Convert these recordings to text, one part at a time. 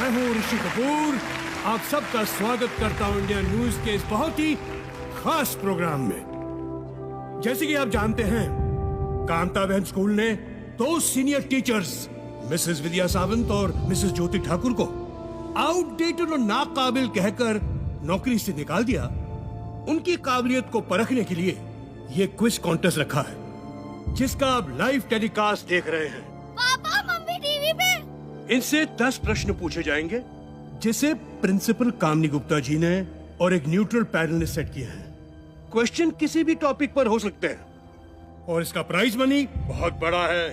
मैं हूं ऋषि कपूर, आप सबका स्वागत करता हूं इंडिया न्यूज के इस बहुत ही खास प्रोग्राम में। जैसे कि आप जानते हैं, कांताबेन स्कूल ने 2 सीनियर टीचर्स मिसेस विद्या सावंत और मिसेस ज्योति ठाकुर को आउटडेटेड और नाकाबिल कहकर नौकरी से निकाल दिया। उनकी काबिलियत को परखने के लिए ये क्विज कॉन्टेस्ट रखा है, जिसका आप लाइव टेलीकास्ट देख रहे हैं। पापा, मम्मी टीवी पे। इनसे 10 प्रश्न पूछे जाएंगे, जिसे प्रिंसिपल कामनी गुप्ता जी ने और एक न्यूट्रल पैनल ने सेट किया है। क्वेश्चन किसी भी टॉपिक पर हो सकते हैं और इसका प्राइज मनी बहुत बड़ा है,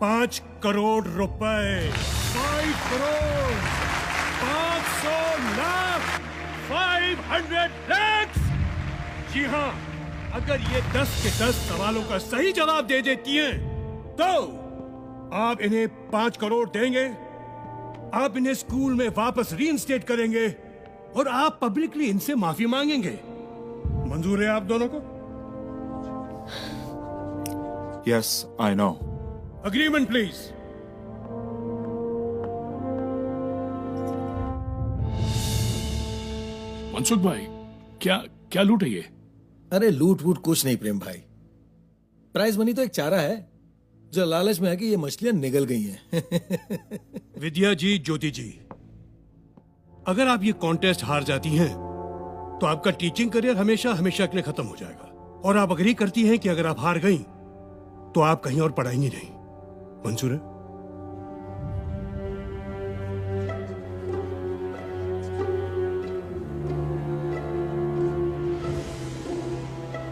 5 करोड़ रुपए। 5 करोड़, 500 लाख, 500 लाख। जी हाँ, अगर ये 10 के 10 सवालों का सही जवाब दे देती हैं, तो आप इन्हें 5 करोड़ देंगे, आप इन्हें स्कूल में वापस रीइंस्टेट करेंगे और आप पब्लिकली इनसे माफी मांगेंगे। मंजूर है आप दोनों को? Yes, I know. Agreement, please. Mansukh भाई, क्या लूट है ये? अरे लूट वूट कुछ नहीं प्रेम भाई, प्राइज मनी तो एक चारा है जो लालच में है कि ये मछलियां निगल गई हैं। विद्या जी, ज्योति जी, अगर आप ये कॉन्टेस्ट हार जाती हैं, तो आपका टीचिंग करियर हमेशा हमेशा के लिए खत्म हो जाएगा। और आप अग्री करती हैं कि अगर आप हार गई, तो आप कहीं और पढ़ाएंगी नहीं। मंजूर है?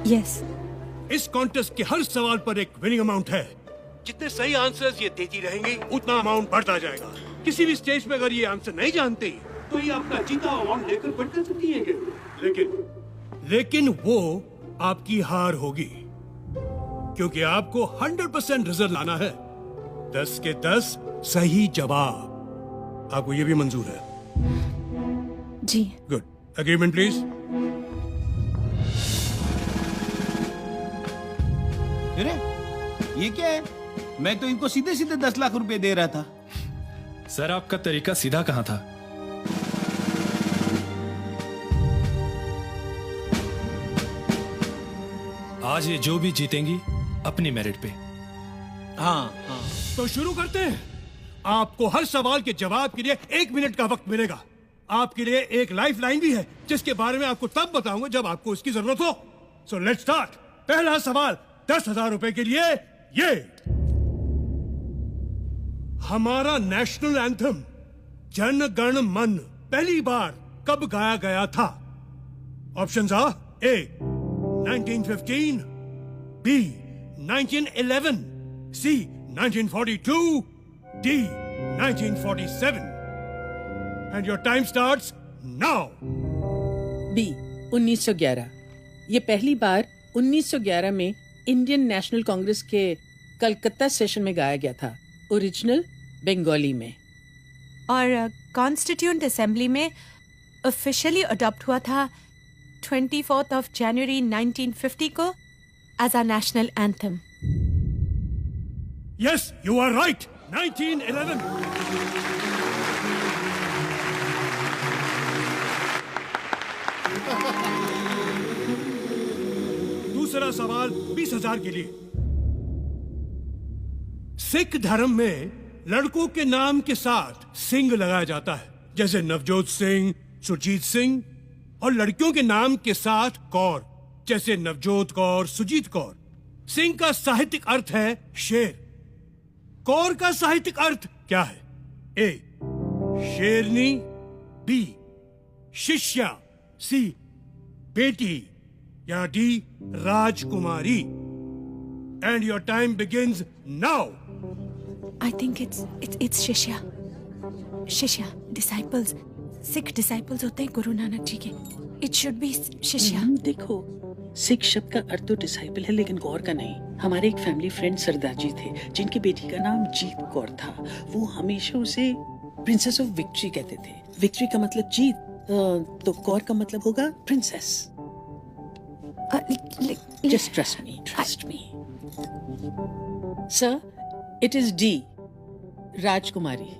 यस। इस कॉन्टेस्ट के हर सवाल पर एक विनिंग अमाउंट है। जितने सही आंसर्स ये देती रहेंगी, उतना अमाउंट बढ़ता जाएगा। किसी भी स्टेज पे अगर ये आंसर नहीं जानती, तो ये अपना जीता अमाउंट लेकर पढ़ कर सकती है। लेकिन वो आपकी हार होगी, क्योंकि आपको 100% रिजल्ट लाना है। 10 के 10 सही जवाब। आपको ये भी मंजूर है? जी। गुड। Agreement please. अरे ये क्या है? मैं तो इनको सीधे सीधे 10 लाख रुपए दे रहा था। सर, आपका तरीका सीधा कहाँ था? आज ये जो भी जीतेंगी अपनी मेरिट पे। हाँ। तो शुरू करते हैं। आपको हर सवाल के जवाब के लिए 1 मिनट का वक्त मिलेगा। आपके लिए एक लाइफ लाइन भी है, जिसके बारे में आपको तब बताऊंगा जब आपको इसकी जरूरत हो। So let's start. पहला सवाल 10,000 रुपए के लिए। ये हमारा नेशनल एंथम जन गण मन पहली बार कब गाया गया था? Options are A 1915, B 1911, C 1942, D 1947। And your time starts now. B 1911। ये पहली बार 1911 में इंडियन नेशनल कांग्रेस के कलकत्ता सेशन में गाया गया था, ओरिजिनल बंगाली में। और कॉन्स्टिट्यूएंट असेंबली में ऑफिशियली अडॉप्ट हुआ था 24 जनवरी 1950 को as a national anthem. Yes, you are right. 1911। दूसरा सवाल 20,000 के लिए। सिख धर्म में लड़कों के नाम के साथ सिंह लगाया जाता है, जैसे नवजोत सिंह, सुरजीत सिंह, और लड़कियों के नाम के साथ कौर, जैसे नवजोत कौर, सुजीत कौर। सिंह का साहित्यिक अर्थ है शेर। कौर का साहित्यिक अर्थ क्या है? ए शेरनी, बी शिष्या, सी बेटी, या D Rajkumari. And your time begins now. I think it's शिष्या। शिष्या डिसाइपल्स, सिख डिसाइपल्स होते हैं गुरु नानक जी के। इट शुड बी शिष्या। देखो, सिख शब्द का अर्थ तो डिसाइपल है, लेकिन कौर का नहीं। हमारे एक फैमिली फ्रेंड सरदार जी थे, जिनकी बेटी का नाम जीत कौर था। वो हमेशा उसे प्रिंसेस ऑफ विक्ट्री कहते थे। विक्ट्री का मतलब जीत, तो कौर का मतलब होगा princess. Just trust me. Sir, it is D, राजकुमारी।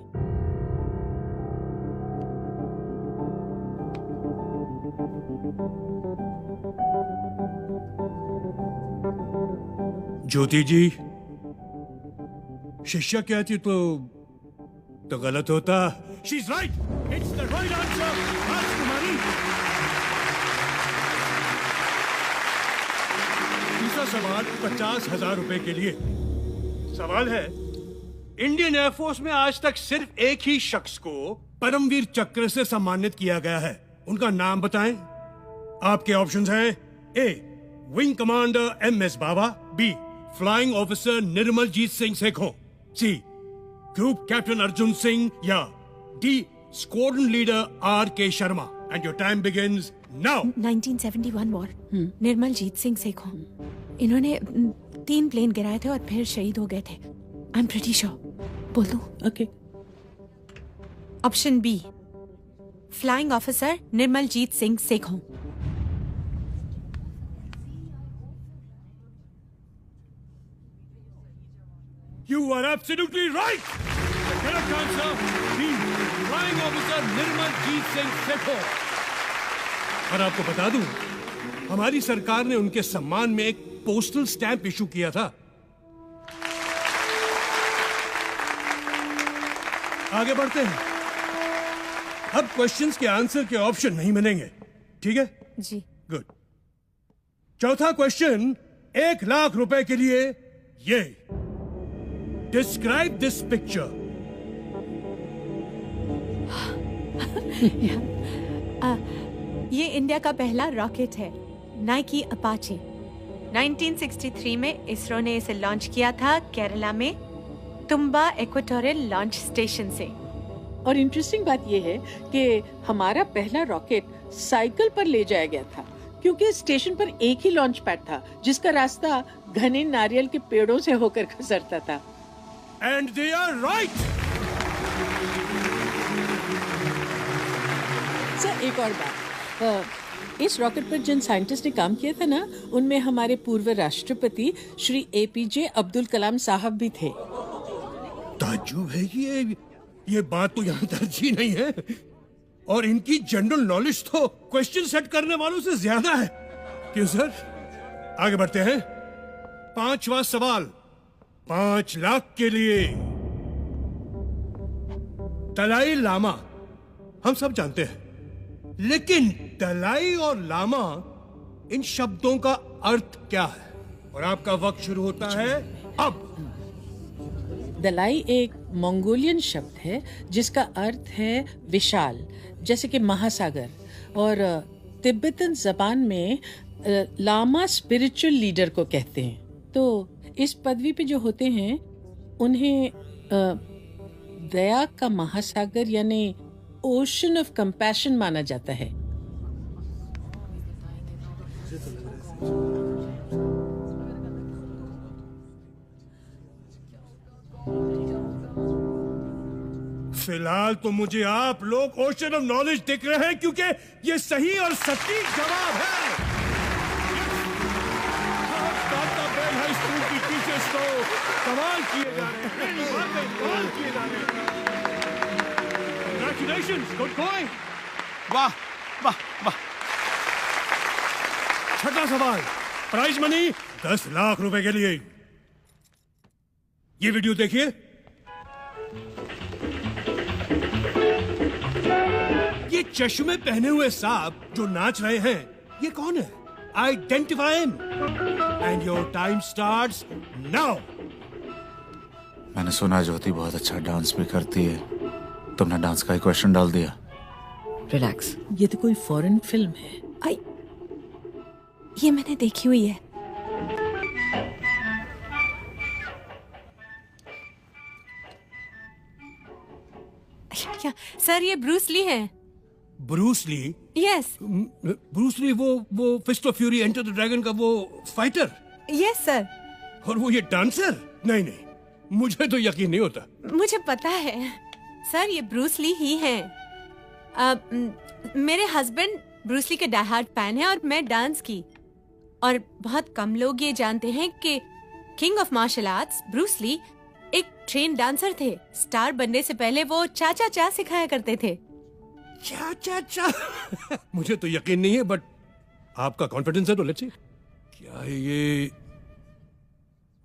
ज्योति जी, शिष्या कहती तो गलत होता। She is right, it's the right answer. राजकुमारी। दूसरा सवाल 50,000 रुपए के लिए। सवाल है, इंडियन एयरफोर्स में आज तक सिर्फ एक ही शख्स को परमवीर चक्र से सम्मानित किया गया है, उनका नाम बताएं। आपके ऑप्शंस हैं A wing commander MS Baba, B flying officer Nirmaljit Singh Sekhon, C group captain Arjan Singh, या D squadron leader RK Sharma. And your time begins now. 1971 war, Nirmaljit Singh Sekhon. इन्होंने 3 प्लेन गिराए थे और फिर शहीद हो गए थे। I am pretty sure. बोल दूं? Okay. Option B, flying officer Nirmaljit Singh Sekhon. You are absolutely right. The correct answer is Flying Officer Nirmaljit Singh Sekhon. और आपको बता दूं, हमारी सरकार ने उनके सम्मान में एक पोस्टल स्टैंप इशू किया था। आगे बढ़ते हैं। अब क्वेश्चंस के आंसर के ऑप्शन नहीं मिलेंगे, ठीक है? जी। गुड। चौथा क्वेश्चन 1 लाख रुपए के लिए ये। Describe this picture. ये इंडिया का पहला रॉकेट है, नाइकी अपाचे। 1963 में इसरो ने इसे लॉन्च किया था केरला में तुम्बा इक्वेटोरियल लॉन्च स्टेशन से। और इंटरेस्टिंग बात यह है कि हमारा पहला रॉकेट साइकिल पर ले जाया गया था, क्योंकि स्टेशन पर एक ही लॉन्च पैड था जिसका रास्ता घने नारियल के पेड़ों से होकर गुजरता था। And they are right. Sir, एक और बात, इस रॉकेट पर जिन साइंटिस्ट ने काम किया था ना, उनमें हमारे पूर्व राष्ट्रपति श्री APJ अब्दुल कलाम साहब भी थे। ताज्जुब है कि ये बात तो यहाँ तरजीह नहीं है, और इनकी जनरल नॉलेज तो क्वेश्चन सेट करने वालों से ज्यादा है। क्यों सर? आगे बढ़ते हैं। 5वां सवाल 5 लाख के लिए। दलाई लामा हम सब जानते हैं, लेकिन दलाई और लामा, इन शब्दों का अर्थ क्या है? और आपका वक्त शुरू होता है अब। दलाई एक मंगोलियन शब्द है जिसका अर्थ है विशाल, जैसे कि महासागर, और तिब्बतन जबान में लामा स्पिरिचुअल लीडर को कहते हैं। तो इस पदवी पे जो होते हैं उन्हें दया का महासागर यानी ओशन ऑफ कंपैशन माना जाता है। फिलहाल तो मुझे आप लोग ओशन ऑफ नॉलेज दिख रहे हैं, क्योंकि ये सही और सटीक जवाब है। हाई स्कूल की टीचर्स तो कमाल किए जा रहे हैं, कमाल किए जा रहे हैं। Congratulations, good going. वाह वाह वाह। छठा सवाल, प्राइज मनी 10 लाख रुपए के लिए। ये वीडियो देखिए। ये चश्मे पहने हुए साहब जो नाच रहे हैं, ये कौन है? Identify him. And your time starts now. मैंने सुना ज्योति बहुत अच्छा डांस भी करती है। तुमने डांस का ही क्वेश्चन डाल दिया। रिलैक्स। ये तो कोई फॉरेन फिल्म है। आई, ये मैंने देखी हुई है। क्या सर, ये ब्रूस ली है? Bruce Lee? Yes. Bruce Lee वो Fist of Fury Enter the Dragon का वो फाइटर? Yes sir. और वो ये डांसर? नहीं नहीं, मुझे तो यकीन नहीं होता। मुझे पता है सर, ये ब्रूस ली ही हैं। मेरे हस्बैंड ब्रूस ली के डाई हार्ड फैन है और मैं डांस की। और बहुत कम लोग ये जानते हैं कि king of martial arts Bruce Lee एक ट्रेन डांसर थे। स्टार बनने से पहले वो चा चा चा सिखाया करते थे। चा चा चा मुझे तो यकीन नहीं है, बट आपका कॉन्फिडेंस है तो लेट्स सी। क्या है ये?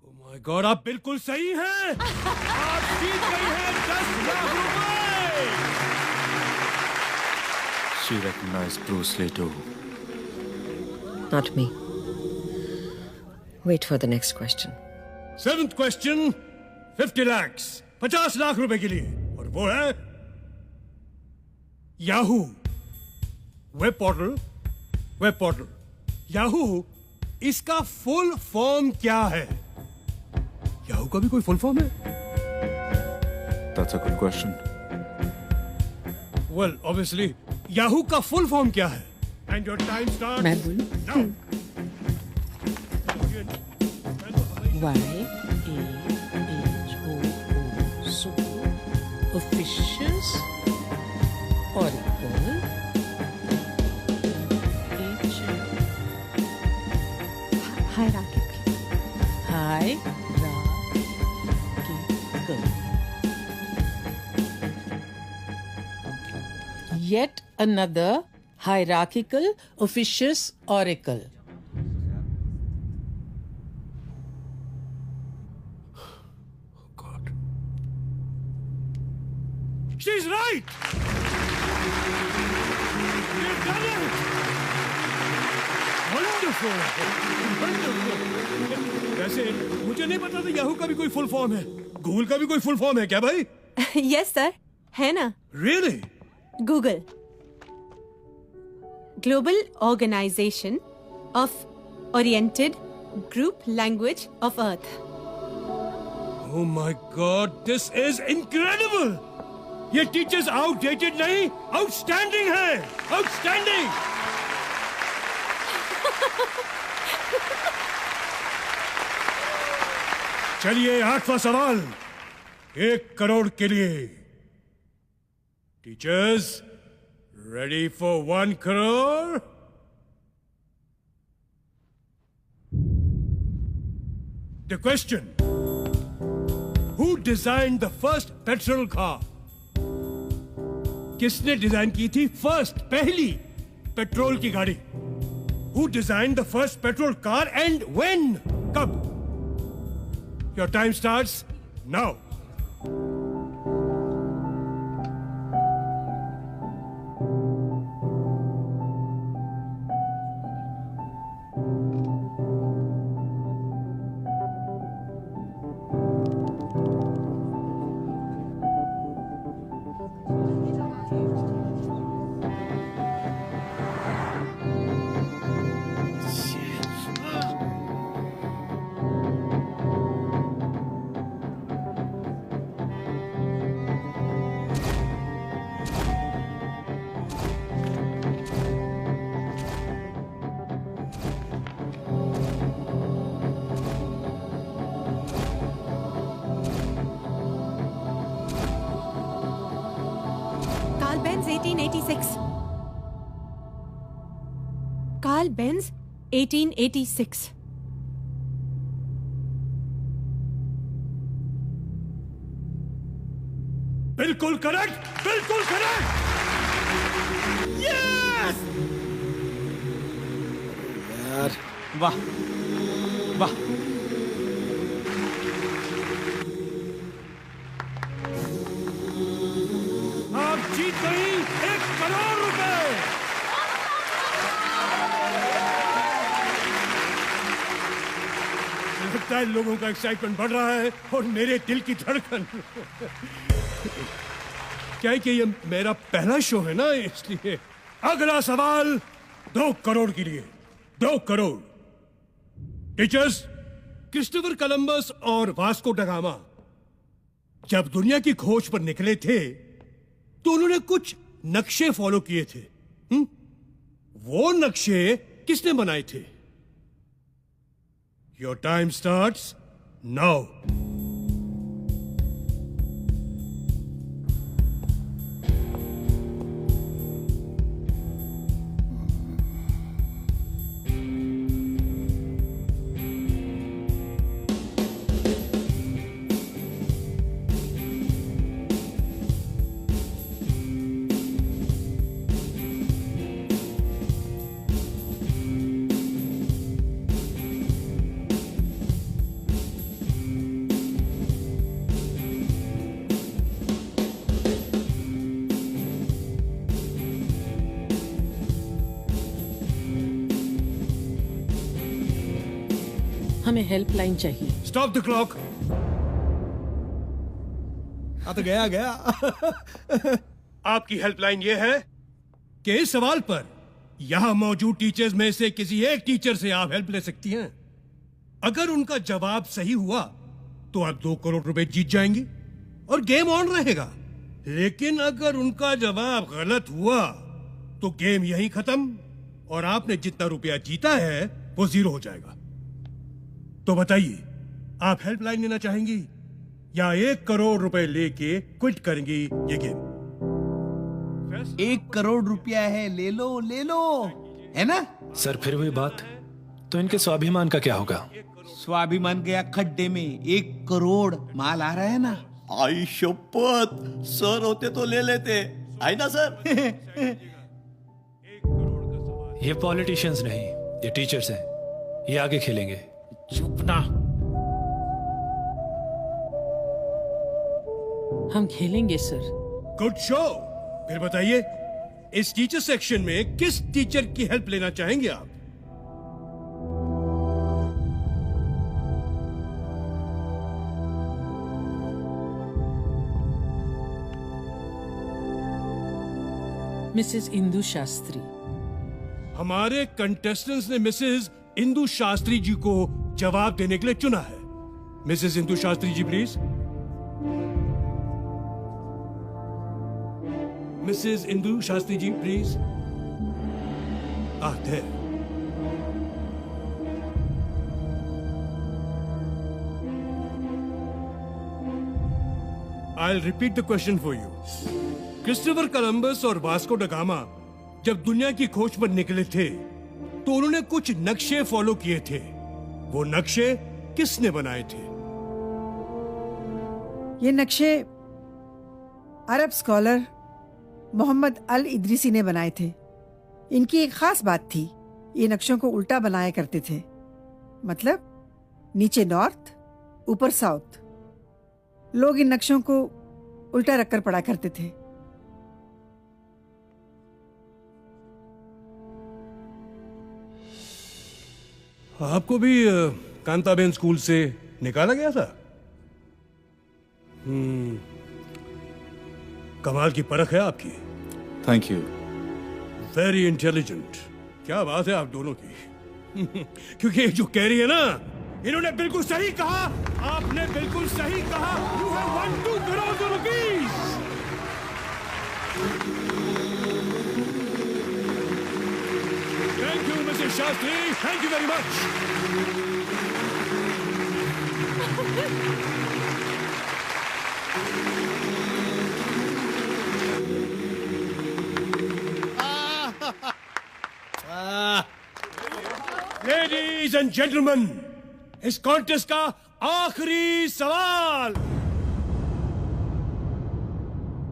ओह माय गॉड, आप बिल्कुल सही हैं। आप जीत गई हैं 10 लाख रुपए। She recognized Bruce Lee too. Not me. Wait for the next question. 7th question, 50 lakhs, 50 lakh रुपए के लिए, और वो है याहू वेब पोर्टल। याहू, इसका फुल फॉर्म क्या है? याहू का भी कोई फुल फॉर्म है? That's a good question. Well, obviously, Yahoo का फुल फॉर्म क्या है? And your time starts मैं बोलूं? now. YAHOO, so officious, Oracle, Hierarchical. hierarchical. Yet another hierarchical, officious oracle. God. She's right! You've done it! Wonderful! वैसे मुझे नहीं पता था याहू का भी कोई फुल फॉर्म है। गूगल का भी कोई फुल फॉर्म है क्या भाई? Yes, sir. है ना? Really? Google. Global Organization of Oriented Group Language of Earth. Oh my God, this is incredible! ये टीचर्स आउटडेटेड नहीं, आउटस्टैंडिंग है, आउटस्टैंडिंग। चलिए 8वां सवाल, 1 करोड़ के लिए। Teachers, ready for 1 crore? The question: Who designed the first petrol car? किसने design की थी पहली पेट्रोल की गाड़ी? Who designed the first petrol car and when? कब? Your time starts now. Carl Benz 1886. Carl Benz 1886. बिल्कुल करेक्ट, बिल्कुल correct. Yes! यार वाह वाह। आप जीत गई 1 करोड़ रुपए। लगता है लोगों का एक्साइटमेंट बढ़ रहा है और मेरे दिल की धड़कन। क्या है कि ये मेरा पहला शो है ना, इसलिए। अगला सवाल 2 करोड़ के लिए। 2 करोड़। टीचर्स, क्रिस्टोफर कोलंबस और वास्को ड गामा जब दुनिया की खोज पर निकले थे तो उन्होंने कुछ नक्शे फॉलो किए थे। वो नक्शे किसने बनाए थे? Your time starts now. हमें हेल्पलाइन चाहिए। Stop the clock. तो गया आपकी हेल्पलाइन ये है कि इस सवाल पर यहां मौजूद टीचर्स में से किसी एक टीचर से आप हेल्प ले सकती हैं। अगर उनका जवाब सही हुआ तो आप 2 करोड़ रुपए जीत जाएंगी और गेम ऑन रहेगा। लेकिन अगर उनका जवाब गलत हुआ तो गेम यहीं खत्म और आपने जितना रुपया जीता है वो 0 हो जाएगा। तो बताइए, आप हेल्पलाइन लेना चाहेंगी या 1 करोड़ रुपए लेके क्विट करेंगी ये गेम? 1 करोड़ रुपया है, ले लो है ना? सर फिर वही बात, तो इनके स्वाभिमान का क्या होगा? स्वाभिमान गया खड्डे में। 1 करोड़ माल आ रहा है ना। आई शपथ, सर होते तो ले लेते, है ना सर? ये पॉलिटिशियंस नहीं, ये टीचर्स हैं, ये आगे खेलेंगे। चुप ना। हम खेलेंगे सर। Good show. फिर बताइए, इस टीचर सेक्शन में किस टीचर की हेल्प लेना चाहेंगे आप? मिसेस इंदु शास्त्री। हमारे कंटेस्टेंट्स ने मिसेस इंदु शास्त्री जी को जवाब देने के लिए चुना है। Mrs Indu Shastri ji please. Mrs Indu Shastri ji please. आते। I'll repeat the question for you. Christopher Columbus और वास्को ड गामा जब दुनिया की खोज पर निकले थे तो उन्होंने कुछ नक्शे फॉलो किए थे। वो नक्शे किसने बनाए थे? ये नक्शे अरब स्कॉलर मोहम्मद अल इदरीसी ने बनाए थे। इनकी एक खास बात थी, ये नक्शों को उल्टा बनाया करते थे। मतलब नीचे नॉर्थ, ऊपर साउथ। लोग इन नक्शों को उल्टा रखकर पढ़ा करते थे। आपको भी कांताबेन स्कूल से निकाला गया था? कमाल की परख है आपकी। Thank you. Very intelligent. क्या बात है आप दोनों की। क्योंकि जो कह रही है ना, इन्होंने बिल्कुल सही कहा। आपने बिल्कुल सही कहा। You have won 2 crore rupees. Thank you Mrs Shastri, thank you very much. Ladies and gentleman, इस कॉन्टेस्ट का आखिरी सवाल।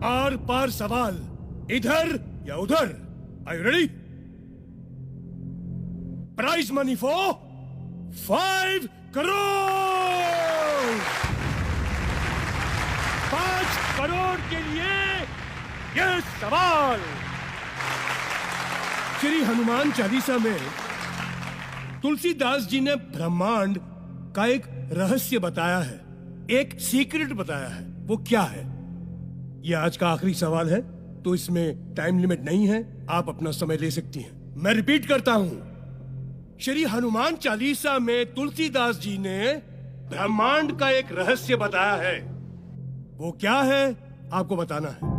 आर पार सवाल, इधर या उधर। Are you ready? Prize money for 5 crore. 5 crore के लिए यह सवाल। श्री हनुमान चालीसा में तुलसीदास जी ने ब्रह्मांड का एक रहस्य बताया है, एक सीक्रेट बताया है। वो क्या है? यह आज का आखिरी सवाल है, तो इसमें टाइम लिमिट नहीं है, आप अपना समय ले सकती हैं। मैं रिपीट करता हूं, श्री हनुमान चालीसा में तुलसीदास जी ने ब्रह्मांड का एक रहस्य बताया है। वो क्या है आपको बताना है।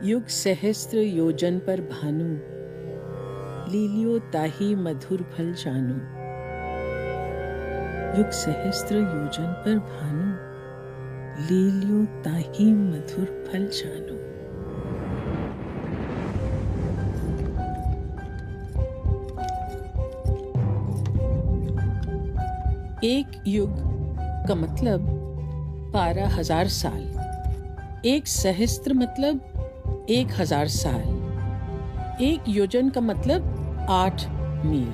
युग सहस्त्र योजन पर भानु, लीलियो ताही मधुर फल जानू। युग सहस्त्र योजन पर भानु, लीलियो ताही मधुर फल जानू। एक युग का मतलब 12,000 साल, एक सहस्त्र मतलब 1,000 साल, एक योजन का मतलब 8 मील।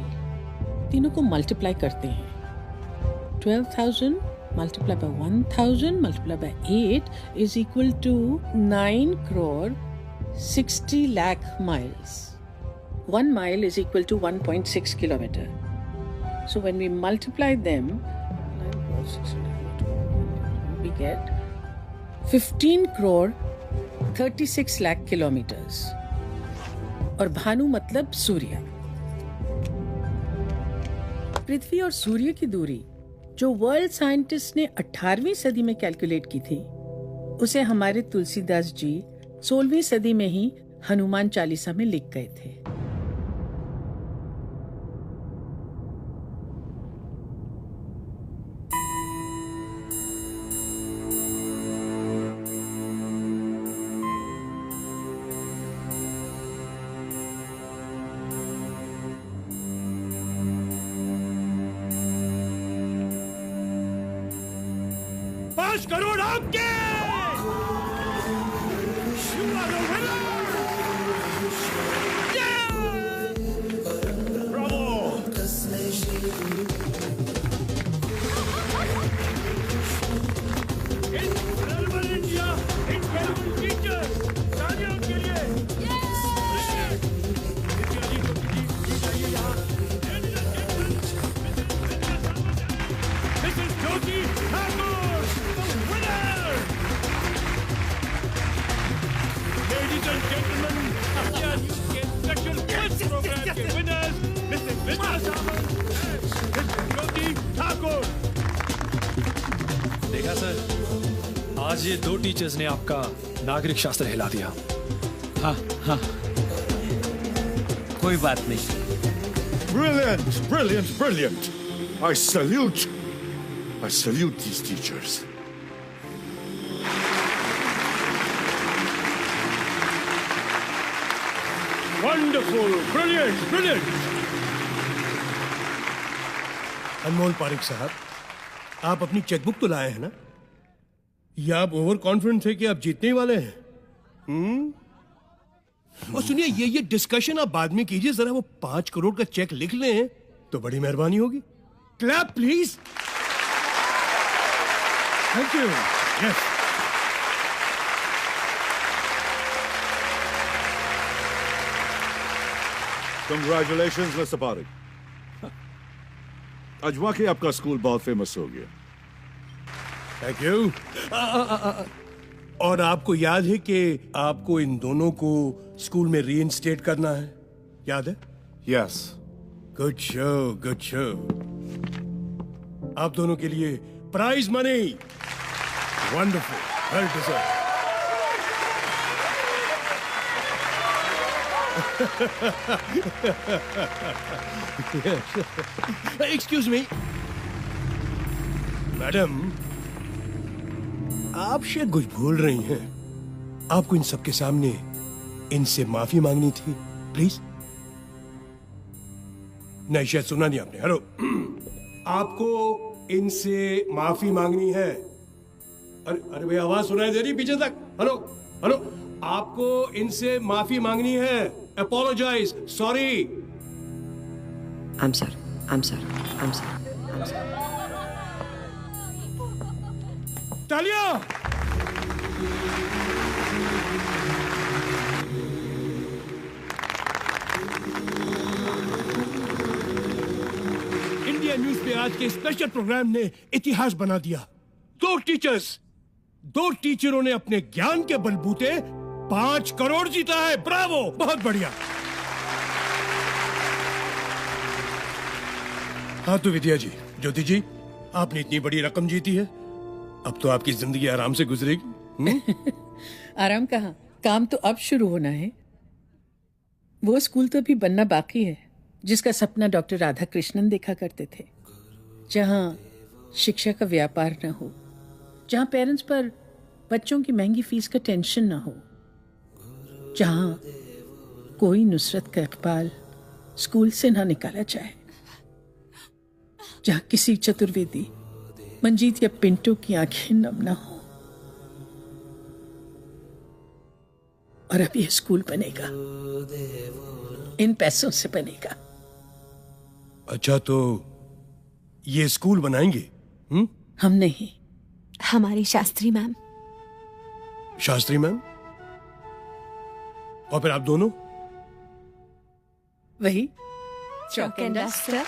तीनों को मल्टीप्लाई करते हैं। 12,000 multiplied by 1,000 multiplied by 8 is equal to 9 crore 60 lakh miles. 1 mile is equal to 1.6 kilometer. So when we multiply them, we get 15 crore 36 lakh kilometers. और भानु मतलब सूर्य। पृथ्वी और सूर्य की दूरी जो वर्ल्ड साइंटिस्ट ने 18वीं सदी में कैलकुलेट की थी, उसे हमारे तुलसीदास जी 16वीं सदी में ही हनुमान चालीसा में लिख गए थे। करोड़ आपके। You are the winner! Yeah! Bravo! Incredible India! Incredible teachers! तालियां उनके लिए! This is Jyoti Thakur! Ladies and gentlemen, India UK special quiz program के winners, Mrs. Vidya Samant and Mrs. Jyoti Thakur. देखा सर, आज ये 2 teachers ने आपका नागरिक शास्त्र हिला दिया। हाँ हाँ, कोई बात नहीं। Brilliant, brilliant, brilliant. I salute these teachers. Wonderful, brilliant, brilliant. अनमोल पारिक साहब, आप अपनी चेकबुक तो लाए हैं ना? या आप ओवर कॉन्फिडेंट थे कि आप जीतने वाले हैं? और सुनिए, ये डिस्कशन आप बाद में कीजिए, जरा वो 5 करोड़ का चेक लिख लें तो बड़ी मेहरबानी होगी। Clap please. Thank you. Yes. Congratulations, Mr. Parik. आज वाकई आपका स्कूल बहुत फेमस हो गया। Thank you. और आपको याद है कि आपको इन दोनों को स्कूल में रीइंस्टेट करना है, याद है? Yes. Good show, good show. आप दोनों के लिए prize money. Wonderful, well deserve. Excuse me madam, आप शायद कुछ भूल रही हैं। आपको इन सबके सामने इनसे माफी मांगनी थी, प्लीज। नहीं, शायद सुना नहीं आपने। हेलो, आपको इनसे माफी मांगनी है। अरे भैया, आवाज सुनाई दे रही पीछे तक? हेलो हेलो, आपको इनसे माफी मांगनी है। Apologise, sorry. I'm sorry. I'm sorry. I'm sorry. I'm sorry. तालियां। इंडिया न्यूज पे आज के स्पेशल प्रोग्राम ने इतिहास बना दिया। 2 टीचरों ने अपने ज्ञान के बलबूते 5 करोड़ जीता है। ब्रावो, बहुत बढ़िया। हाँ तो विद्या जी, ज्योति जी, आपने इतनी बड़ी रकम जीती है, अब तो आपकी जिंदगी आराम से गुजरेगी। आराम कहाँ, काम तो अब शुरू होना है। वो स्कूल तो अभी बनना बाकी है जिसका सपना डॉक्टर राधा कृष्णन देखा करते थे, जहाँ शिक्षा का व्यापार न हो, जहाँ पेरेंट्स पर बच्चों की महंगी फीस का टेंशन न हो, जहाँ कोई नुसरत का इकबाल स्कूल से ना निकाला जाए। जहां किसी चतुर्वेदी, मंजीत या पिंटो की आंखें नम ना हो। और अब यह स्कूल बनेगा, इन पैसों से बनेगा। अच्छा, तो ये स्कूल बनाएंगे? हम नहीं, हमारी शास्त्री मैम। शास्त्री मैम? और फिर आप दोनों? वही चॉक एंड डस्टर।